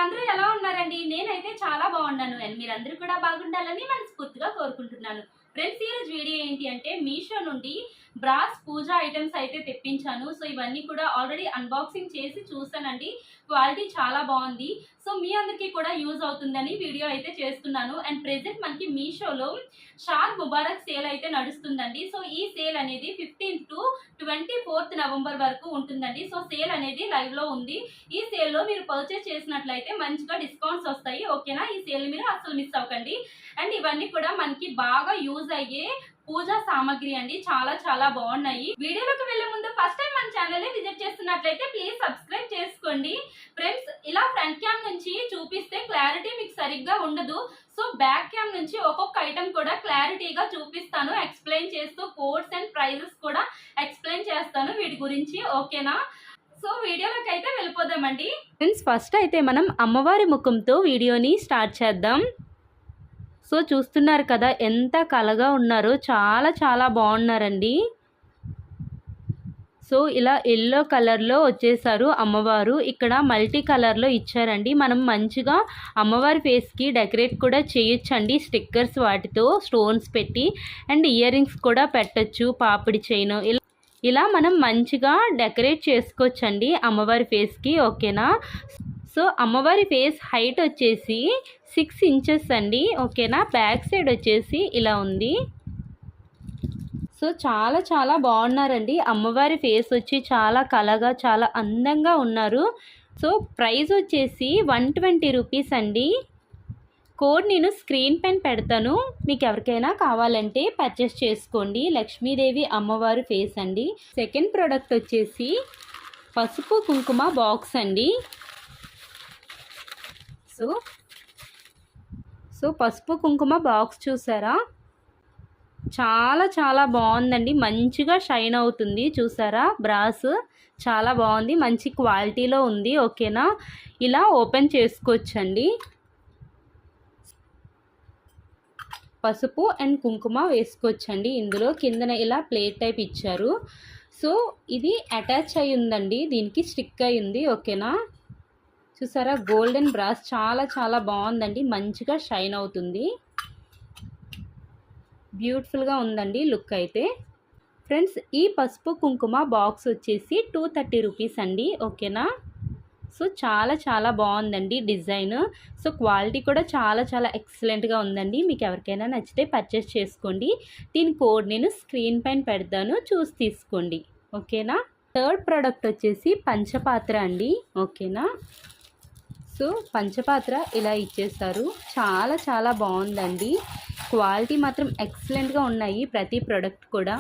అందరూ ఎలా ఉన్నారండి? నేనైతే చాలా బాగున్నాను అండ్ మీరందరూ కూడా బాగుండాలని మనస్ఫూర్తిగా కోరుకుంటున్నాను. ఫ్రెండ్స్, ఈరోజు వీడియో ఏంటి అంటే మీషో నుండి బ్రాస్ పూజ ఐటమ్స్ అయితే తెప్పించాను. సో ఇవన్నీ కూడా ఆల్రెడీ అన్బాక్సింగ్ చేసి చూసానండి. క్వాలిటీ చాలా బాగుంది. సో మీ అందరికీ కూడా యూజ్ అవుతుందని వీడియో అయితే చేస్తున్నాను. అండ్ ప్రెజెంట్ మనకి మీషోలో షాద్ ముబారక్ సేల్ అయితే నడుస్తుందండి. సో ఈ సేల్ అనేది 15th to 24th నవంబర్ వరకు ఉంటుందండి. సో సేల్ అనేది లైవ్ లో ఉంది. ఈ సేల్ లో మీరు పర్చేస్ చేసినట్లయితే మంచిగా డిస్కౌంట్స్ వస్తాయి. ఓకేనా? ఈ సేల్ మీరు అసలు మిస్ అవ్వకండి. అండ్ ఇవన్నీ కూడా మనకి బాగా యూజ్ అయ్యే పూజా సామాగ్రి అండి. చాలా చాలా బాగున్నాయి. వీడియోలోకి వెళ్లే ముందు ఫస్ట్ టైం మన ఛానల్ ని విజిట్ చేస్తున్నట్లయితే ప్లీజ్ సబ్స్క్రైబ్ చేసుకోండి. ఫ్రెండ్స్, ఇలా ఫ్రంట్ క్యామ్ నుంచి చూపిస్తే క్లారిటీ మీకు సరిగ్గా ఉండదు. సో బ్యాక్ క్యామ్ నుంచి ఒక్కొక్క ఐటమ్ కూడా క్లారిటీగా చూపిస్తాను. ఎక్స్ప్లెయిన్ చేస్తూ కోడ్స్ అండ్ ప్రైజెస్ కూడా ఎక్స్ప్లెయిన్ చేస్తాను వీటి గురించి. ఓకేనా? సో వీడియోలోకి అయితే వెళ్ళిపోదామండి. ఫ్రెండ్స్, ఫస్ట్ అయితే మనం అమ్మవారి ముఖంతో వీడియోని స్టార్ట్ చేద్దాం. సో చూస్తున్నారు కదా ఎంత కలగా ఉన్నారో, చాలా చాలా బాగున్నారండి. సో ఇలా ఎల్లో కలర్లో వచ్చేసారు అమ్మవారు. ఇక్కడ మల్టీ కలర్లో ఇచ్చారండి. మనం మంచిగా అమ్మవారి ఫేస్కి డెకరేట్ కూడా చేయొచ్చండి స్టిక్కర్స్ వాటితో స్టోన్స్ పెట్టి. అండ్ ఇయర్ రింగ్స్ కూడా పెట్టచ్చు, పాపిడి చైన్. ఇలా మనం మంచిగా డెకరేట్ చేసుకోవచ్చండి అమ్మవారి ఫేస్కి. ఓకేనా? సో అమ్మవారి ఫేస్ హైట్ వచ్చేసి 6 ఇంచెస్ అండి. ఓకేనా? బ్యాక్ సైడ్ వచ్చేసి ఇలా ఉంది. సో చాలా చాలా బాగున్నారండి. అమ్మవారి ఫేస్ వచ్చి చాలా కలగా చాలా అందంగా ఉన్నారు. సో ప్రైస్ వచ్చేసి 120 రూపీస్ అండి. కోడ్ నేను స్క్రీన్ పైన పెడతాను. మీకు ఎవరికైనా కావాలంటే పర్చేస్ చేసుకోండి. లక్ష్మీదేవి అమ్మవారి ఫేస్ అండి. సెకండ్ ప్రోడక్ట్ వచ్చేసి పసుపు కుంకుమ బాక్స్ అండి. సో పసుపు కుంకుమ బాక్స్ చూసారా? చాలా చాలా బాగుందండి. మంచిగా షైన్ అవుతుంది. చూసారా? బ్రాస్ చాలా బాగుంది, మంచి క్వాలిటీలో ఉంది. ఓకేనా? ఇలా ఓపెన్ చేసుకోవచ్చండి. పసుపు అండ్ కుంకుమ వేసుకోవచ్చండి ఇందులో. కిందన ఇలా ప్లేట్ టైప్ ఇచ్చారు. సో ఇది అటాచ్ అయి ఉందండి, దీనికి స్టిక్ అయి ఉంది. ఓకేనా? చూసారా? గోల్డెన్ బ్రాస్ చాలా చాలా బాగుందండి. మంచిగా షైన్ అవుతుంది. బ్యూటిఫుల్గా ఉందండి లుక్ అయితే. ఫ్రెండ్స్, ఈ పసుపు కుంకుమ బాక్స్ వచ్చేసి 230 రూపీస్ అండి. ఓకేనా? సో చాలా చాలా బాగుందండి డిజైన్. సో క్వాలిటీ కూడా చాలా చాలా ఎక్సలెంట్గా ఉందండి. మీకు ఎవరికైనా నచ్చితే పర్చేస్ చేసుకోండి. దీని కోడ్ నేను స్క్రీన్ పైన పెడతాను, చూసి తీసుకోండి. ఓకేనా? థర్డ్ ప్రోడక్ట్ వచ్చేసి పంచపాత్ర అండి. ఓకేనా? సో పంచపాత్ర ఇలా ఇచ్చేస్తారు. చాలా చాలా బాగుందండి. క్వాలిటీ మాత్రం ఎక్సలెంట్గా ఉన్నాయి ప్రతి ప్రోడక్ట్ కూడా.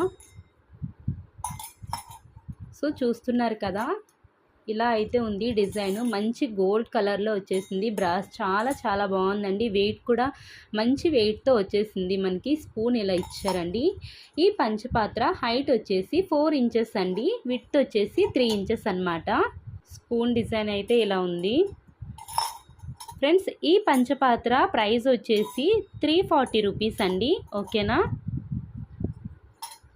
సో చూస్తున్నారు కదా, ఇలా అయితే ఉంది డిజైన్. మంచి గోల్డ్ కలర్లో వచ్చేసింది బ్రాస్. చాలా చాలా బాగుందండి. వెయిట్ కూడా మంచి వెయిట్తో వచ్చేసింది. మనకి స్పూన్ ఇలా ఇచ్చారండి. ఈ పంచపాత్ర హైట్ వచ్చేసి 4 ఇంచెస్ అండి. విడ్త్ వచ్చేసి 3 ఇంచెస్ అన్నమాట. స్పూన్ డిజైన్ అయితే ఇలా ఉంది. ఫ్రెండ్స్, ఈ పంచపాత్ర ప్రైస్ వచ్చేసి 340 రూపీస్ అండి. ఓకేనా?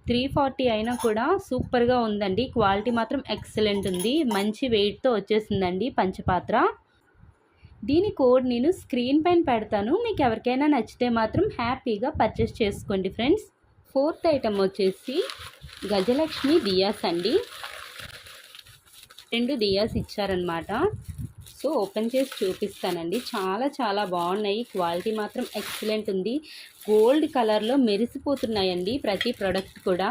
340 అయినా కూడా సూపర్గా ఉందండి. క్వాలిటీ మాత్రం ఎక్సలెంట్ ఉంది. మంచి వెయిట్తో వచ్చేసిందండి పంచపాత్ర. దీని కోడ్ నేను స్క్రీన్ పైన పెడతాను. మీకు ఎవరికైనా నచ్చితే మాత్రం హ్యాపీగా పర్చేస్ చేసుకోండి ఫ్రెండ్స్. ఫోర్త్ ఐటమ్ వచ్చేసి గజలక్ష్మి దియాస్ అండి. 2 దియాస్ ఇచ్చారనమాట. సో ఓపెన్ చేసి చూపిస్తానండి. చాలా చాలా బాగున్నాయి. క్వాలిటీ మాత్రం ఎక్సలెంట్ ఉంది. గోల్డ్ కలర్లో మెరిసిపోతున్నాయండి ప్రతి ప్రోడక్ట్ కూడా.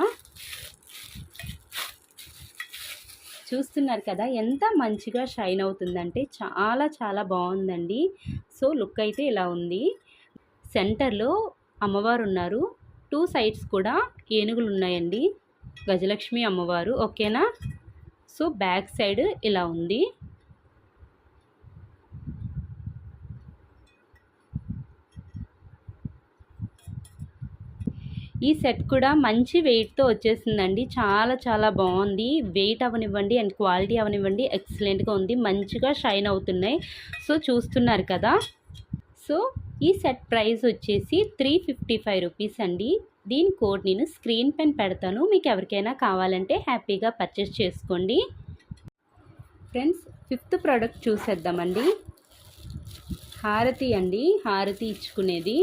చూస్తున్నారు కదా ఎంత మంచిగా షైన్ అవుతుందంటే చాలా చాలా బాగుందండి. సో లుక్ అయితే ఇలా ఉంది. సెంటర్లో అమ్మవారు ఉన్నారు. 2 సైడ్స్ కూడా ఏనుగులు ఉన్నాయండి. గజలక్ష్మి అమ్మవారు. ఓకేనా? సో బ్యాక్ సైడ్ ఇలా ఉంది. ఈ సెట్ కూడా మంచి వెయిట్తో వచ్చేసిందండి. చాలా చాలా బాగుంది. వెయిట్ అవనివ్వండి అండ్ క్వాలిటీ అవనివ్వండి ఎక్సలెంట్గా ఉంది. మంచిగా షైన్ అవుతున్నాయి. సో చూస్తున్నారు కదా. సో ఈ సెట్ ప్రైస్ వచ్చేసి 355 రూపీస్ అండి. దీని కోడ్ నేను స్క్రీన్ పైన పెడతాను. మీకు ఎవరికైనా కావాలంటే హ్యాపీగా పర్చేస్ చేసుకోండి. ఫ్రెండ్స్, 5th ప్రోడక్ట్ చూసేద్దామండి. హారతి అండి, హారతి ఇచ్చుకునేది.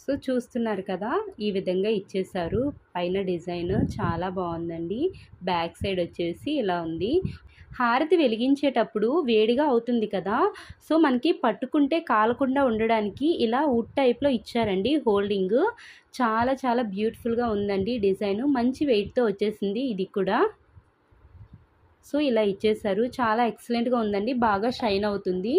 సో చూస్తున్నారు కదా, ఈ విధంగా ఇచ్చేసారు. పైన డిజైన్ చాలా బాగుందండి. బ్యాక్ సైడ్ వచ్చేసి ఇలా ఉంది. హారతి వెలిగించేటప్పుడు వేడిగా అవుతుంది కదా, సో మనకి పట్టుకుంటే కాలకుండా ఉండడానికి ఇలా వుడ్ టైప్లో ఇచ్చారండి హోల్డింగ్. చాలా చాలా బ్యూటిఫుల్గా ఉందండి డిజైన్. మంచి వెయిట్తో వచ్చేసింది ఇది కూడా. సో ఇలా ఇచ్చేసారు. చాలా ఎక్సలెంట్గా ఉందండి, బాగా షైన్ అవుతుంది.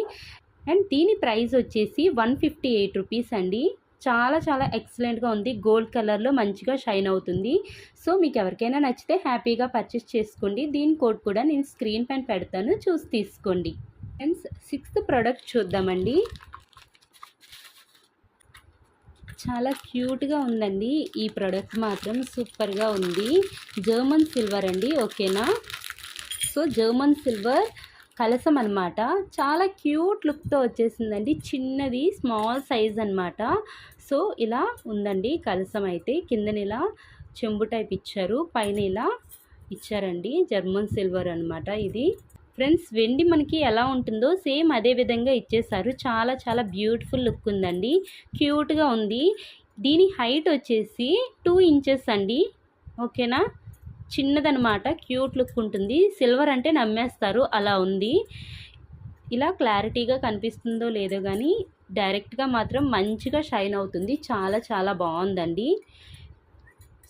అండ్ దీని ప్రైస్ వచ్చేసి 158 రూపీస్ అండి. చాలా చాలా ఎక్సలెంట్గా ఉంది. గోల్డ్ కలర్లో మంచిగా షైన్ అవుతుంది. సో మీకు ఎవరికైనా నచ్చితే హ్యాపీగా పర్చేస్ చేసుకోండి. దీని కోడ్ కూడా నేను స్క్రీన్ పైన పెడతాను, చూసి తీసుకోండి. అండ్ 6th ప్రోడక్ట్ చూద్దామండి. చాలా క్యూట్గా ఉందండి ఈ ప్రోడక్ట్ మాత్రం, సూపర్గా ఉంది. జర్మన్ సిల్వర్ అండి, ఓకేనా. సో జర్మన్ సిల్వర్ కలసం అనమాట. చాలా క్యూట్ లుక్తో వచ్చేసిందండి. చిన్నది, స్మాల్ సైజ్ అనమాట. సో ఇలా ఉందండి కలసం అయితే. కిందన ఇలా చెంబు టైప్ ఇచ్చారు, పైన ఇలా ఇచ్చారండి. జర్మన్ సిల్వర్ అనమాట ఇది. ఫ్రెండ్స్, వెండి మనకి ఎలా ఉంటుందో సేమ్ అదే విధంగా ఇచ్చేసారు. చాలా చాలా బ్యూటిఫుల్ లుక్ ఉందండి, క్యూట్గా ఉంది. దీని హైట్ వచ్చేసి 2 ఇంచెస్ అండి, ఓకేనా. చిన్నదనమాట, క్యూట్ లుక్ ఉంటుంది. సిల్వర్ అంటే నమ్మేస్తారు, అలా ఉంది. ఇలా క్లారిటీగా కనిపిస్తుందో లేదో కానీ డైరెక్ట్గా మాత్రం మంచిగా షైన్ అవుతుంది. చాలా చాలా బాగుందండి.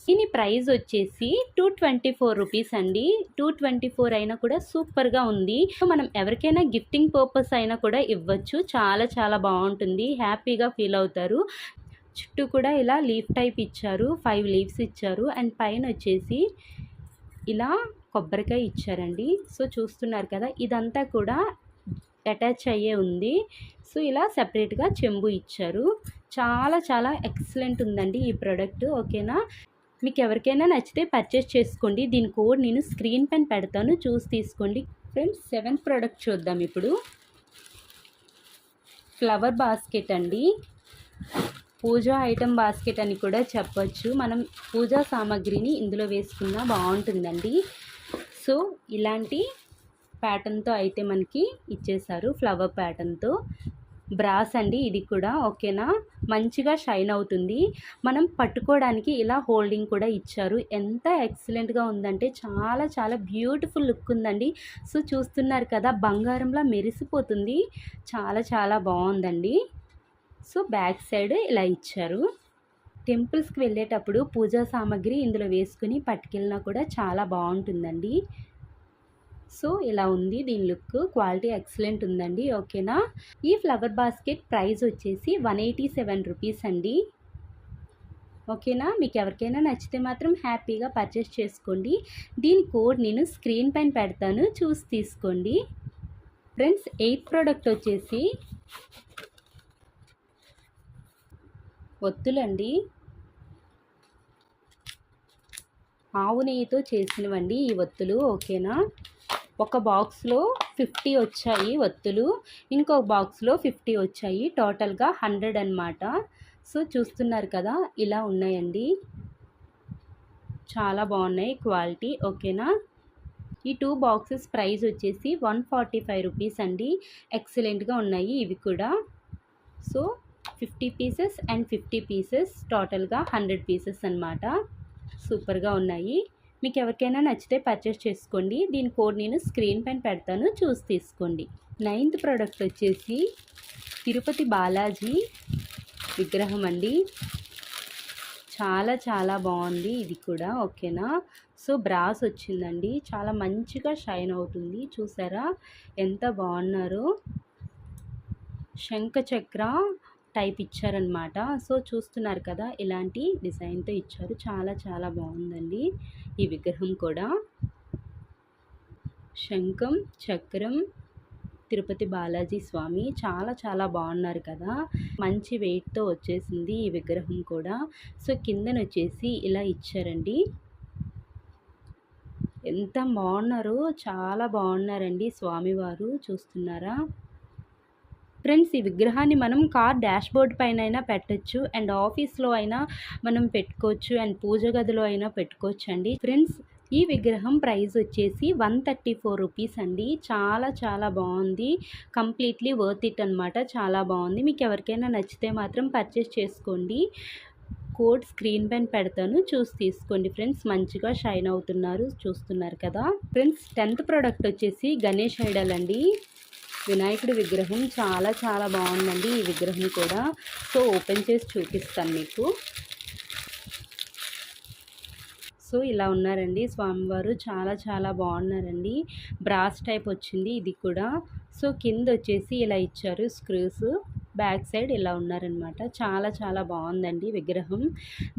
దీని ప్రైస్ వచ్చేసి 224 రూపీస్ అండి. 224 అయినా కూడా సూపర్గా ఉంది. మనం ఎవరికైనా గిఫ్టింగ్ పర్పస్ అయినా కూడా ఇవ్వచ్చు. చాలా చాలా బాగుంటుంది, హ్యాపీగా ఫీల్ అవుతారు. చుట్టూ కూడా ఇలా లీఫ్ టైప్ ఇచ్చారు, 5 లీవ్స్ ఇచ్చారు. అండ్ పైన వచ్చేసి ఇలా కొబ్బరికాయ ఇచ్చారండి. సో చూస్తున్నారు కదా, ఇదంతా కూడా అటాచ్ అయ్యే ఉంది. సో ఇలా సెపరేట్గా చెంబు ఇచ్చారు. చాలా చాలా ఎక్సలెంట్ ఉందండి ఈ ప్రోడక్ట్, ఓకేనా. మీకు ఎవరికైనా నచ్చితే పర్చేస్ చేసుకోండి. దీని కోడ్ నేను స్క్రీన్ పైన పెడతాను, చూసి తీసుకోండి. ఫ్రెండ్స్, 7th ప్రోడక్ట్ చూద్దాం ఇప్పుడు. ఫ్లవర్ బాస్కెట్ అండి. పూజా ఐటమ్ బాస్కెట్ అని కూడా చెప్పచ్చు. మనం పూజా సామాగ్రిని ఇందులో వేసుకున్నా బాగుంటుందండి. సో ఇలాంటి ప్యాటర్న్తో అయితే మనకి ఇచ్చేసారు, ఫ్లవర్ ప్యాటర్న్తో. బ్రాస్ అండి ఇది కూడా, ఓకేనా. మంచిగా షైన్ అవుతుంది. మనం పట్టుకోవడానికి ఇలా హోల్డింగ్ కూడా ఇచ్చారు. ఎంత ఎక్సలెంట్గా ఉందంటే చాలా చాలా బ్యూటిఫుల్ లుక్ ఉందండి. సో చూస్తున్నారు కదా, బంగారంలా మెరిసిపోతుంది. చాలా చాలా బాగుందండి. సో బ్యాక్ సైడ్ ఇలా ఇచ్చారు. టెంపుల్స్కి వెళ్ళేటప్పుడు పూజా సామాగ్రి ఇందులో వేసుకుని పట్టుకెళ్ళినా కూడా చాలా బాగుంటుందండి. సో ఇలా ఉంది దీని లుక్, క్వాలిటీ ఎక్సలెంట్ ఉందండి, ఓకేనా. ఈ ఫ్లవర్ బాస్కెట్ ప్రైస్ వచ్చేసి 187 రూపీస్ అండి, ఓకేనా. మీకు ఎవరికైనా నచ్చితే మాత్రం హ్యాపీగా పర్చేస్ చేసుకోండి. దీని కోడ్ నేను స్క్రీన్ పైన పెడతాను, చూసి తీసుకోండి. ఫ్రెండ్స్, 8th ప్రోడక్ట్ వచ్చేసి ఒత్తులండి. ఆవు నెయ్యితో చేసినవండి ఈ ఒత్తులు, ఓకేనా. ఒక బాక్స్లో 50 వచ్చాయి ఒత్తులు, ఇంకొక బాక్స్లో 50 వచ్చాయి. టోటల్గా 100 అనమాట. సో చూస్తున్నారు కదా, ఇలా ఉన్నాయండి. చాలా బాగున్నాయి క్వాలిటీ, ఓకేనా. ఈ 2 బాక్సెస్ ప్రైస్ వచ్చేసి 145 రూపీస్ అండి. ఎక్సలెంట్గా ఉన్నాయి ఇవి కూడా. సో 50 పీసెస్ అండ్ 50 పీసెస్, టోటల్గా 100 పీసెస్ అనమాట. సూపర్గా ఉన్నాయి. మీకు ఎవరికైనా నచ్చితే పర్చేస్ చేసుకోండి. దీని కోడ్ నేను స్క్రీన్ పైన పెడతాను, చూసి తీసుకోండి. 9th ప్రోడక్ట్ వచ్చేసి తిరుపతి బాలాజీ విగ్రహం అండి. చాలా చాలా బాగుంది ఇది కూడా, ఓకేనా. సో బ్రాస్ వచ్చిందండి, చాలా మంచిగా షైన్ అవుతుంది. చూసారా ఎంత బాగున్నారో. శంఖ చక్ర టైప్ ఇచ్చారనమాట. సో చూస్తున్నారు కదా, ఇలాంటి డిజైన్తో ఇచ్చారు. చాలా చాలా బాగుందండి ఈ విగ్రహం కూడా. శంఖం, చక్రం, తిరుపతి బాలాజీ స్వామి, చాలా చాలా బాగున్నారు కదా. మంచి వెయిట్తో వచ్చేసింది ఈ విగ్రహం కూడా. సో కిందన వచ్చేసి ఇలా ఇచ్చారండి. ఎంత బాగున్నారో, చాలా బాగున్నారండి స్వామివారు, చూస్తున్నారా. ఫ్రెండ్స్, ఈ విగ్రహాన్ని మనం కార్ డాష్ బోర్డ్ పైన అయినా పెట్టచ్చు, అండ్ ఆఫీస్లో అయినా మనం పెట్టుకోవచ్చు, అండ్ పూజ గదిలో అయినా పెట్టుకోవచ్చు అండి. ఫ్రెండ్స్, ఈ విగ్రహం ప్రైస్ వచ్చేసి 134 రూపీస్ అండి. చాలా చాలా బాగుంది. కంప్లీట్లీ వర్త్ ఇట్ అనమాట. చాలా బాగుంది. మీకు ఎవరికైనా నచ్చితే మాత్రం పర్చేస్ చేసుకోండి. కోడ్ స్క్రీన్ పైన పెడతాను, చూసి తీసుకోండి ఫ్రెండ్స్. మంచిగా షైన్ అవుతున్నారు, చూస్తున్నారు కదా ఫ్రెండ్స్. 10th ప్రోడక్ట్ వచ్చేసి గణేష్ ఐడల్ అండి. వినాయకుడి విగ్రహం చాలా చాలా బాగుందండి ఈ విగ్రహం కూడా. సో ఓపెన్ చేసి చూపిస్తాను మీకు. సో ఇలా ఉన్నారండి స్వామివారు, చాలా చాలా బాగున్నారండి. బ్రాస్ టైప్ వచ్చింది ఇది కూడా. సో కింద వచ్చేసి ఇలా ఇచ్చారు స్క్రూస్, బ్యాక్ సైడ్ ఇలా ఉన్నారనమాట. చాలా చాలా బాగుందండి విగ్రహం.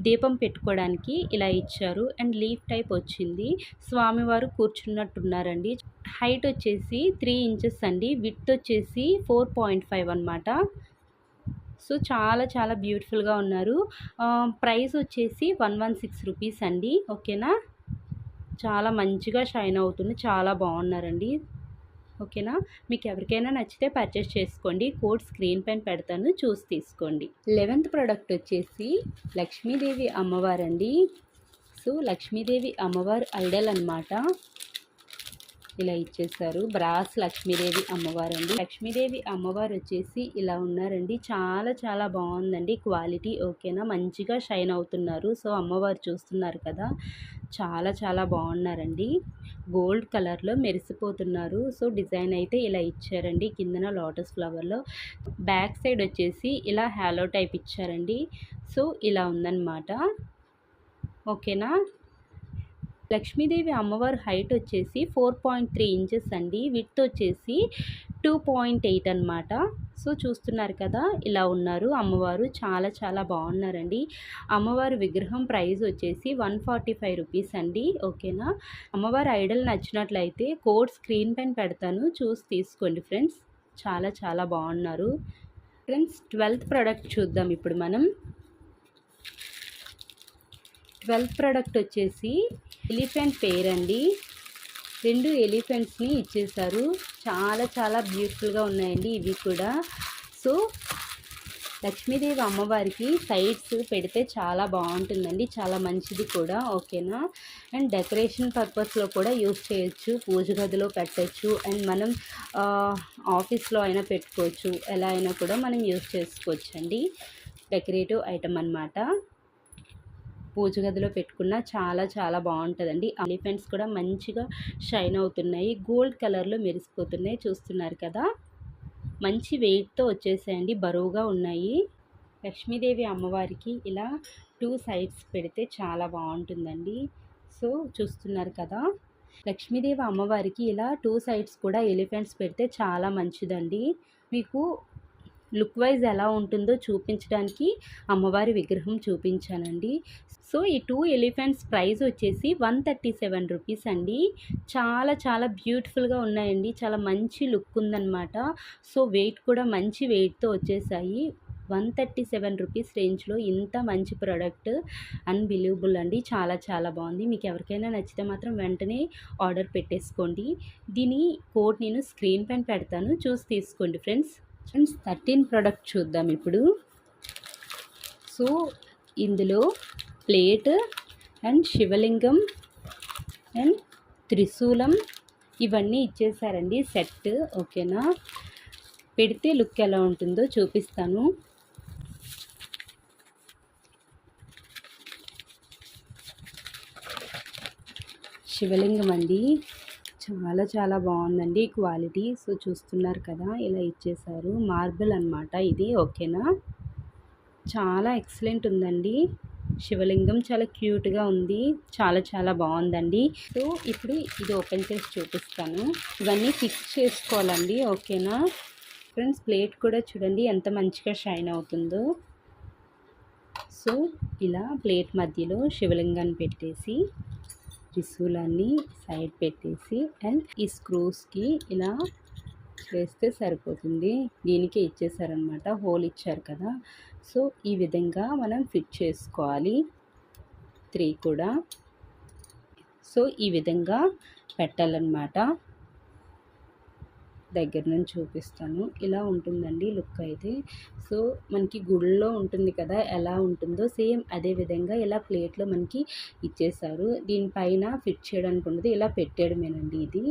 దీపం పెట్టుకోవడానికి ఇలా ఇచ్చారు అండ్ లీఫ్ టైప్ వచ్చింది. స్వామివారు కూర్చున్నట్టున్నారండి. హైట్ వచ్చేసి 3 ఇంచెస్ అండి, విడ్త్ వచ్చేసి 4.5 అనమాట. సో చాలా చాలా బ్యూటిఫుల్గా ఉన్నారు. ప్రైస్ వచ్చేసి 116 రూపీస్ అండి. ఓకేనా, చాలా మంచిగా షైన్ అవుతుంది, చాలా బాగున్నారండి. ఓకేనా, మీకు ఎవరికైనా నచ్చితే పర్చేస్ చేసుకోండి. కోడ్ స్క్రీన్ పైన పెడతాను, చూసి తీసుకోండి. 11th ప్రోడక్ట్ వచ్చేసి లక్ష్మీదేవి అమ్మవారండి. సో లక్ష్మీదేవి అమ్మవారు ఐడల్ అనమాట. ఇలా ఇచ్చేసారు. బ్రాస్ లక్ష్మీదేవి అమ్మవారు అండి. లక్ష్మీదేవి అమ్మవారు వచ్చేసి ఇలా ఉన్నారండి. చాలా చాలా బాగుందండి క్వాలిటీ. ఓకేనా, మంచిగా షైన్ అవుతున్నారు. సో అమ్మవారు చూస్తున్నారు కదా, చాలా చాలా బాగున్నారండి. గోల్డ్ కలర్లో మెరిసిపోతున్నారు. సో డిజైన్ అయితే ఇలా ఇచ్చారండి, కిందన లోటస్ ఫ్లవర్లో. బ్యాక్ సైడ్ వచ్చేసి ఇలా హాలో టైప్ ఇచ్చారండి. సో ఇలా ఉందన్నమాట. ఓకేనా, లక్ష్మీదేవి అమ్మవారి హైట్ వచ్చేసి 4.3 ఇంచెస్ అండి, విడ్త్ వచ్చేసి 2.8 అనమాట. సో చూస్తున్నారు కదా, ఇలా ఉన్నారు అమ్మవారు. చాలా చాలా బాగున్నారండి. అమ్మవారి విగ్రహం ప్రైస్ వచ్చేసి 145 రూపీస్ అండి. ఓకేనా, అమ్మవారి ఐడల్ నచ్చినట్లయితే కోడ్ స్క్రీన్ పైన పెడతాను, చూసి తీసుకోండి ఫ్రెండ్స్. చాలా చాలా బాగున్నారు ఫ్రెండ్స్. 12th ప్రోడక్ట్ చూద్దాం ఇప్పుడు మనం. 12th ప్రోడక్ట్ వచ్చేసి ఎలిఫెంట్ పేర్ అండి. 2 ఎలిఫెంట్స్ని ఇచ్చేసారు. చాలా చాలా బ్యూటిఫుల్గా ఉన్నాయండి ఇవి కూడా. సో లక్ష్మీదేవి అమ్మవారికి సైడ్స్ పెడితే చాలా బాగుంటుందండి, చాలా మంచిది కూడా. ఓకేనా, అండ్ డెకరేషన్ పర్పస్లో కూడా యూస్ చేయొచ్చు, పూజ గదిలో పెట్టచ్చు, అండ్ మనం ఆఫీస్లో అయినా పెట్టుకోవచ్చు, ఎలా అయినా కూడా మనం యూస్ చేసుకోవచ్చు అండి. డెకరేటివ్ ఐటమ్ అన్నమాట. పూజ గదిలో పెట్టుకున్న చాలా చాలా బాగుంటుందండి. ఎలిఫెంట్స్ కూడా మంచిగా షైన్ అవుతున్నాయి, గోల్డ్ కలర్లో మెరిసిపోతున్నాయి, చూస్తున్నారు కదా. మంచి వెయిట్తో వచ్చేసాయండి, బరువుగా ఉన్నాయి. లక్ష్మీదేవి అమ్మవారికి ఇలా 2 సైడ్స్ పెడితే చాలా బాగుంటుందండి. సో చూస్తున్నారు కదా, లక్ష్మీదేవి అమ్మవారికి ఇలా 2 సైడ్స్ కూడా ఎలిఫెంట్స్ పెడితే చాలా మంచిదండి. మీకు లుక్ వైజ్ ఎలా ఉంటుందో చూపించడానికి అమ్మవారి విగ్రహం చూపించానండి. సో ఈ 2 ఎలిఫెంట్స్ ప్రైస్ వచ్చేసి 137 రూపీస్ అండి. చాలా చాలా బ్యూటిఫుల్గా ఉన్నాయండి, చాలా మంచి లుక్ ఉందన్నమాట. సో వెయిట్ కూడా మంచి వెయిట్తో వచ్చేసాయి. 137 రూపీస్ రేంజ్లో ఇంత మంచి ప్రోడక్ట్ అన్బిలీవబుల్ అండి. చాలా చాలా బాగుంది. మీకు ఎవరికైనా నచ్చితే మాత్రం వెంటనే ఆర్డర్ పెట్టేసుకోండి. దీని కోడ్ నేను స్క్రీన్ పైన పెడతాను, చూసి తీసుకోండి ఫ్రెండ్స్. 13 ప్రోడక్ట్ చూద్దాం ఇప్పుడు. సో ఇందులో ప్లేట్ అండ్ శివలింగం అండ్ త్రిశూలం ఇవన్నీ ఇచ్చేసారండి సెట్. ఓకేనా, పెడితే లుక్ ఎలా ఉంటుందో చూపిస్తాను. శివలింగం అండి, చాలా చాలా బాగుందండి క్వాలిటీ. సో చూస్తున్నారు కదా, ఇలా ఇచ్చేసారు. మార్బుల్ అన్నమాట ఇది. ఓకేనా, చాలా ఎక్సలెంట్ ఉందండి శివలింగం, చాలా క్యూట్గా ఉంది, చాలా చాలా బాగుందండి. సో ఇప్పుడు ఇది ఓపెన్ చేసి చూపిస్తాను. ఇవన్నీ ఫిక్స్ చేసుకోవాలండి. ఓకేనా ఫ్రెండ్స్, ప్లేట్ కూడా చూడండి ఎంత మంచిగా షైన్ అవుతుందో. సో ఇలా ప్లేట్ మధ్యలో శివలింగాన్ని పెట్టేసి త్రిశూలాన్ని సైడ్ పెట్టేసి అండ్ ఈ స్క్రూస్కి ఇలా చేస్తే సరిపోతుంది. దీనికే ఇచ్చేసారనమాట, హోల్ ఇచ్చారు కదా. సో ఈ విధంగా మనం ఫిట్ చేసుకోవాలి 3 కూడా. సో ఈ విధంగా పెట్టాలన్నమాట. దగ్గర నుంచి చూపిస్తాను. ఇలా ఉంటుందండి లుక్ అయితే. సో మనకి గుడిలో ఉంటుంది కదా ఎలా ఉంటుందో సేమ్ అదే విధంగా ఇలా ప్లేట్లో మనకి ఇచ్చేసారు. దీనిపైన ఫిట్ చేయడానికి ఉండదు, ఇలా పెట్టేయడమేనండి ఇది.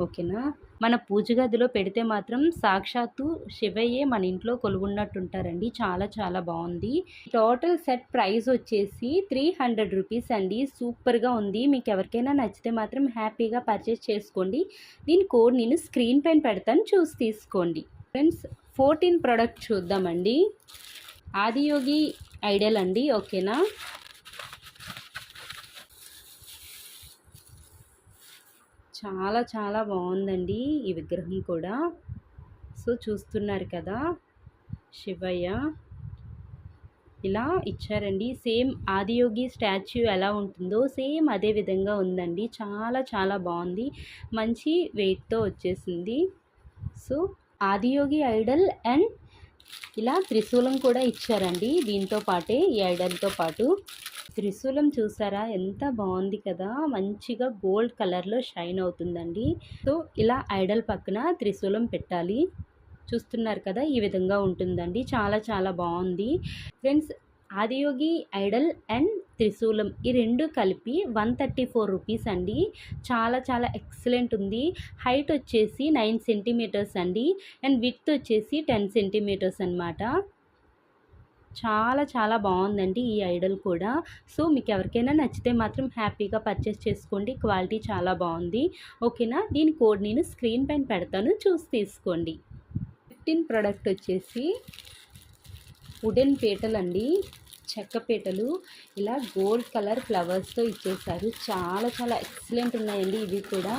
ఓకేనా. మన పూజ గదిలో పెడితే మాత్రం సాక్షాత్తు శివయ్యే మన ఇంట్లో కొలువున్నట్టుంటారండి. చాలా చాలా బాగుంది. టోటల్ సెట్ ప్రైస్ వచ్చేసి 300 రూపీస్ అండి. సూపర్గా ఉంది. మీకు ఎవరికైనా నచ్చితే మాత్రం హ్యాపీగా పర్చేస్ చేసుకోండి. దీని కోడ్ నేను స్క్రీన్ పైన పెడతాను, చూసి తీసుకోండి. ఫ్రెండ్స్ 14 ప్రోడక్ట్ చూద్దామండి. ఆదియోగి ఐడల్ అండి. ఓకేనా. చాలా చాలా బాగుందండి ఈ విగ్రహం కూడా. సో చూస్తున్నారు కదా శివయ్య ఇలా ఇచ్చారండి. సేమ్ ఆదియోగి స్టాచ్యూ ఎలా ఉంటుందో సేమ్ అదే విధంగా ఉందండి. చాలా చాలా బాగుంది. మంచి వెయిట్తో వచ్చేసింది. సో ఆదియోగి ఐడల్ అండ్ ఇలా త్రిశూలం కూడా ఇచ్చారండి దీంతో పాటే, ఈ ఐడల్తో పాటు. త్రిశూలం చూసారా ఎంత బాగుంది కదా, మంచిగా గోల్డ్ కలర్లో షైన్ అవుతుందండి. సో ఇలా ఐడల్ పక్కన త్రిశూలం పెట్టాలి. చూస్తున్నారు కదా ఈ విధంగా ఉంటుందండి. చాలా చాలా బాగుంది ఫ్రెండ్స్. ఆదియోగి ఐడల్ అండ్ త్రిశూలం ఈ రెండు కలిపి 134 రూపీస్ అండి. చాలా చాలా ఎక్సలెంట్ ఉంది. హైట్ వచ్చేసి 9 సెంటీమీటర్స్ అండి అండ్ విడ్త్ వచ్చేసి 10 సెంటీమీటర్స్ అనమాట. చాలా చాలా బాగుందండి ఈ ఐడల్ కూడా. సో మీకు ఎవరికైనా నచ్చితే మాత్రం హ్యాపీగా పర్చేస్ చేసుకోండి. క్వాలిటీ చాలా బాగుంది. ఓకేనా. దీని కోడ్ నేను స్క్రీన్ పైన పెడతాను, చూసి తీసుకోండి. 15 ప్రోడక్ట్ వచ్చేసి వుడెన్ పీటలు అండి. చెక్క పీటలు ఇలా గోల్డ్ కలర్ ఫ్లవర్స్తో ఇచ్చేసారు. చాలా చాలా ఎక్సలెంట్ ఉన్నాయండి ఇవి కూడా.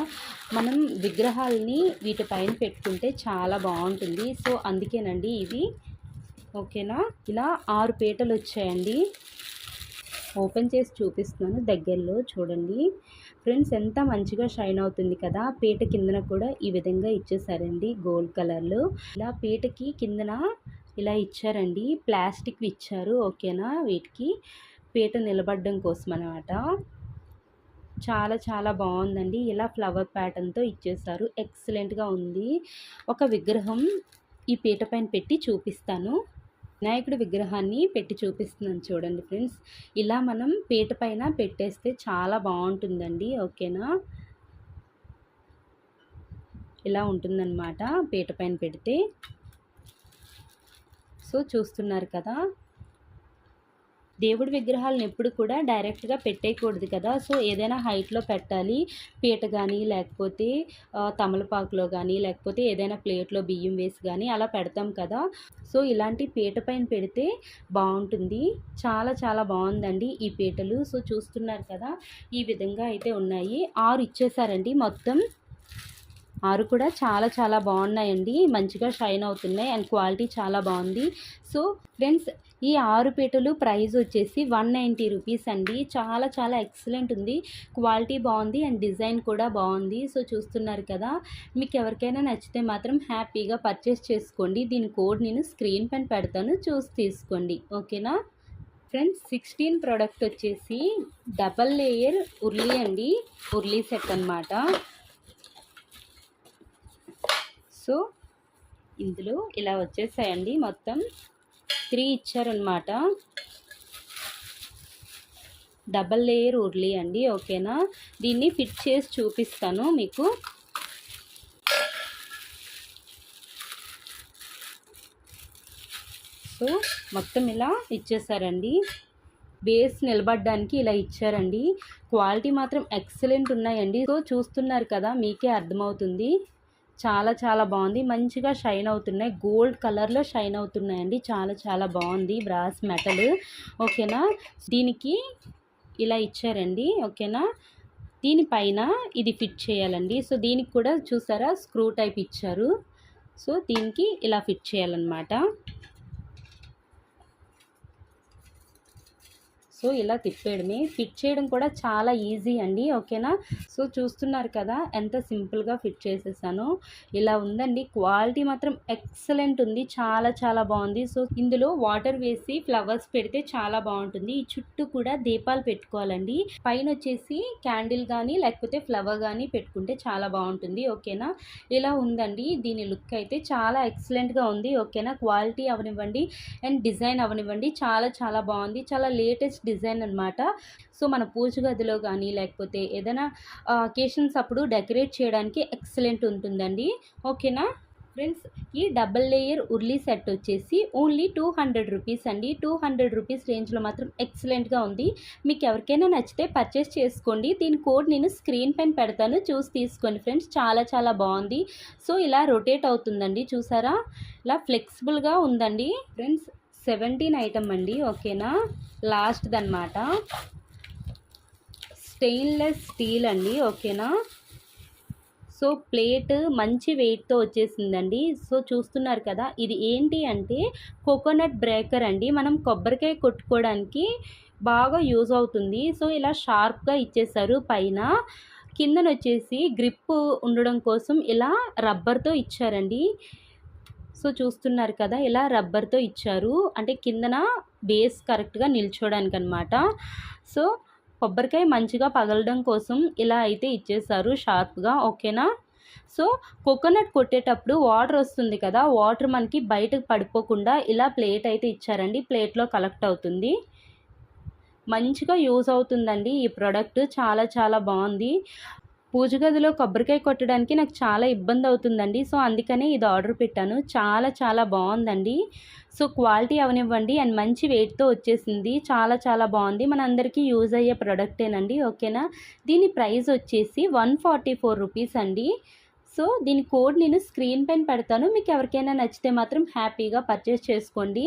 మనం విగ్రహాలని వీటిపైన పెట్టుకుంటే చాలా బాగుంటుంది. సో అందుకేనండి ఇవి. ఓకేనా. ఇలా 6 పీటలు వచ్చాయండి. ఓపెన్ చేసి చూపిస్తున్నాను, దగ్గరలో చూడండి ఫ్రెండ్స్. ఎంత మంచిగా షైన్ అవుతుంది కదా. పీట కిందన కూడా ఈ విధంగా ఇచ్చేసారండి గోల్డ్ కలర్లో. ఇలా పీటకి కిందన ఇలా ఇచ్చారండి, ప్లాస్టిక్ ఇచ్చారు. ఓకేనా. వీటికి పీట నిలబడడం కోసం అనమాట. చాలా చాలా బాగుందండి. ఇలా ఫ్లవర్ ప్యాటర్న్తో ఇచ్చేసారు. ఎక్సలెంట్గా ఉంది. ఒక విగ్రహం ఈ పీట పైన పెట్టి చూపిస్తాను. వినాయకుడి విగ్రహాన్ని పెట్టి చూపిస్తున్నాను చూడండి ఫ్రెండ్స్. ఇలా మనం పీట పైన పెట్టేస్తే చాలా బాగుంటుందండి. ఓకేనా. ఇలా ఉంటుందన్నమాట పీట పైన పెడితే. సో చూస్తున్నారు కదా. దేవుడి విగ్రహాలను ఎప్పుడు కూడా డైరెక్ట్గా పెట్టేయకూడదు కదా. సో ఏదైనా హైట్లో పెట్టాలి. పీట కానీ లేకపోతే తమలపాకులో కానీ లేకపోతే ఏదైనా ప్లేట్లో బియ్యం వేసి కానీ అలా పెడతాం కదా. సో ఇలాంటి పీట పైన పెడితే బాగుంటుంది. చాలా చాలా బాగుందండి ఈ పీటలు. సో చూస్తున్నారు కదా ఈ విధంగా అయితే ఉన్నాయి. 6 ఇచ్చేసారండి మొత్తం. 6 కూడా చాలా చాలా బాగున్నాయండి. మంచిగా షైన్ అవుతున్నాయి అండ్ క్వాలిటీ చాలా బాగుంది. సో ఫ్రెండ్స్ ఈ 6 పీటలు ప్రైస్ వచ్చేసి 190 రూపీస్ అండి. చాలా చాలా ఎక్సలెంట్ ఉంది. క్వాలిటీ బాగుంది అండ్ డిజైన్ కూడా బాగుంది. సో చూస్తున్నారు కదా. మీకు ఎవరికైనా నచ్చితే మాత్రం హ్యాపీగా పర్చేస్ చేసుకోండి. దీని కోడ్ నేను స్క్రీన్ పైన పెడతాను, చూసి తీసుకోండి. ఓకేనా ఫ్రెండ్స్. 16 ప్రోడక్ట్ వచ్చేసి డబల్ లేయర్ ఉర్లీ అండి. ఉర్లీ సెట్ అన్నమాట. సో ఇందులో ఇలా వచ్చేసాయండి. మొత్తం 3 ఇచ్చారనమాట. డబల్ లేయర్ ఉర్లీ అండి. ఓకేనా. దీన్ని ఫిట్ చేసి చూపిస్తాను మీకు. సో మొత్తం ఇలా ఇచ్చేసారండి. బేస్ నిలబడడానికి ఇలా ఇచ్చారండి. క్వాలిటీ మాత్రం ఎక్సలెంట్ ఉన్నాయండి. సో చూస్తున్నారు కదా మీకే అర్థమవుతుంది. చాలా చాలా బాగుంది. మంచిగా షైన్ అవుతున్నాయి. గోల్డ్ కలర్లో షైన్ అవుతున్నాయండి. చాలా చాలా బాగుంది బ్రాస్ మెటల్. ఓకేనా. దీనికి ఇలా ఇచ్చారండి. ఓకేనా. దీనిపైన ఇది ఫిట్ చేయాలండి. సో దీనికి కూడా చూసారా స్క్రూ టైప్ ఇచ్చారు. సో దీనికి ఇలా ఫిట్ చేయాలన్నమాట. సో సో ఇలా తిప్పేయడమే. ఫిట్ చేయడం కూడా చాలా ఈజీ అండి, ఓకేనా. సో చూస్తున్నారు కదా ఎంత సింపుల్గా ఫిట్ చేసేసాను. ఇలా ఉందండి, క్వాలిటీ మాత్రం ఎక్సలెంట్ ఉంది, చాలా చాలా బాగుంది. సో ఇందులో వాటర్ వేసి ఫ్లవర్స్ పెడితే చాలా బాగుంటుంది. ఈ చుట్టూ కూడా దీపాలు పెట్టుకోవాలండి. పైన వచ్చేసి క్యాండిల్ కానీ లేకపోతే ఫ్లవర్ కానీ పెట్టుకుంటే చాలా బాగుంటుంది, ఓకేనా. ఇలా ఉందండి దీని లుక్ అయితే చాలా ఎక్సలెంట్గా ఉంది, ఓకేనా. క్వాలిటీ అవనివ్వండి అండ్ డిజైన్ అవనివ్వండి చాలా చాలా బాగుంది. చాలా లేటెస్ట్ డిజైన్ అనమాట. సో మన పూజ గదిలో కానీ లేకపోతే ఏదైనా అకేషన్స్ అప్పుడు డెకరేట్ చేయడానికి ఎక్సలెంట్ ఉంటుందండి, ఓకేనా. ఫ్రెండ్స్ ఈ డబల్ లేయర్ ఉర్లీ సెట్ వచ్చేసి ఓన్లీ 200 రూపీస్ అండి. 200 రూపీస్ రేంజ్లో మాత్రం ఎక్సలెంట్గా ఉంది. మీకు ఎవరికైనా నచ్చితే పర్చేస్ చేసుకోండి. దీని కోడ్ నేను స్క్రీన్ పైన పెడతాను, చూసి తీసుకోండి ఫ్రెండ్స్. చాలా చాలా బాగుంది. సో ఇలా రొటేట్ అవుతుందండి, చూసారా, ఇలా ఫ్లెక్సిబుల్గా ఉందండి. ఫ్రెండ్స్ 17 ఐటమ్ అండి, ఓకేనా. లాస్ట్ది అనమాట, స్టెయిన్లెస్ స్టీల్ అండి, ఓకేనా. సో ప్లేట్ మంచి వెయిట్తో వచ్చేసిందండి. సో చూస్తున్నారు కదా, ఇది ఏంటి అంటే కోకోనట్ బ్రేకర్ అండి. మనం కొబ్బరికాయ కొట్టుకోవడానికి బాగా యూజ్ అవుతుంది. సో ఇలా షార్ప్గా ఇచ్చేసారు. పైన కిందన వచ్చేసి గ్రిప్ ఉండడం కోసం ఇలా రబ్బర్తో ఇచ్చారండి. సో చూస్తున్నారు కదా, ఇలా రబ్బర్తో ఇచ్చారు, అంటే కిందన బేస్ కరెక్ట్గా నిల్చోడానికి అనమాట. సో కొబ్బరికాయ మంచిగా పగలడం కోసం ఇలా అయితే ఇచ్చేసారు షార్ప్గా, ఓకేనా. సో కోకోనట్ కొట్టేటప్పుడు వాటర్ వస్తుంది కదా, వాటర్ మనకి బయటకు పడిపోకుండా ఇలా ప్లేట్ అయితే ఇచ్చారండి. ప్లేట్లో కలెక్ట్ అవుతుంది, మంచిగా యూజ్ అవుతుందండి ఈ ప్రోడక్ట్. చాలా చాలా బాగుంది. పూజ గదిలో కొబ్బరికాయ కొట్టడానికి నాకు చాలా ఇబ్బంది అవుతుందండి. సో అందుకనే ఇది ఆర్డర్ పెట్టాను. చాలా చాలా బాగుందండి. సో క్వాలిటీ అవనివ్వండి అండ్ మంచి వెయిట్తో వచ్చేసింది. చాలా చాలా బాగుంది. మనందరికీ యూజ్ అయ్యే ప్రోడక్టేనండి, ఓకేనా. దీని ప్రైస్ వచ్చేసి 144 రూపీస్ అండి. సో దీని కోడ్ నేను స్క్రీన్ పైన పెడతాను. మీకు ఎవరికైనా నచ్చితే మాత్రం హ్యాపీగా పర్చేస్ చేసుకోండి.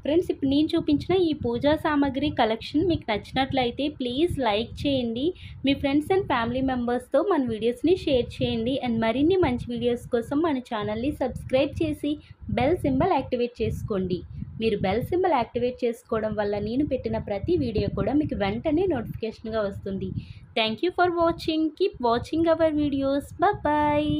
ఫ్రెండ్స్ ఇప్పుడు నేను చూపించిన ఈ పూజా సామాగ్రి కలెక్షన్ మీకు నచ్చినట్లయితే ప్లీజ్ లైక్ చేయండి. మీ ఫ్రెండ్స్ అండ్ ఫ్యామిలీ మెంబర్స్తో మన వీడియోస్ని షేర్ చేయండి. అండ్ మరిన్ని మంచి వీడియోస్ కోసం మన ఛానల్ని సబ్స్క్రైబ్ చేసి బెల్ సింబల్ యాక్టివేట్ చేసుకోండి. మీరు బెల్ సింబల్ యాక్టివేట్ చేసుకోవడం వల్ల నేను పెట్టిన ప్రతి వీడియో కూడా మీకు వెంటనే నోటిఫికేషన్గా వస్తుంది. Thank you for watching. Keep watching our videos. Bye.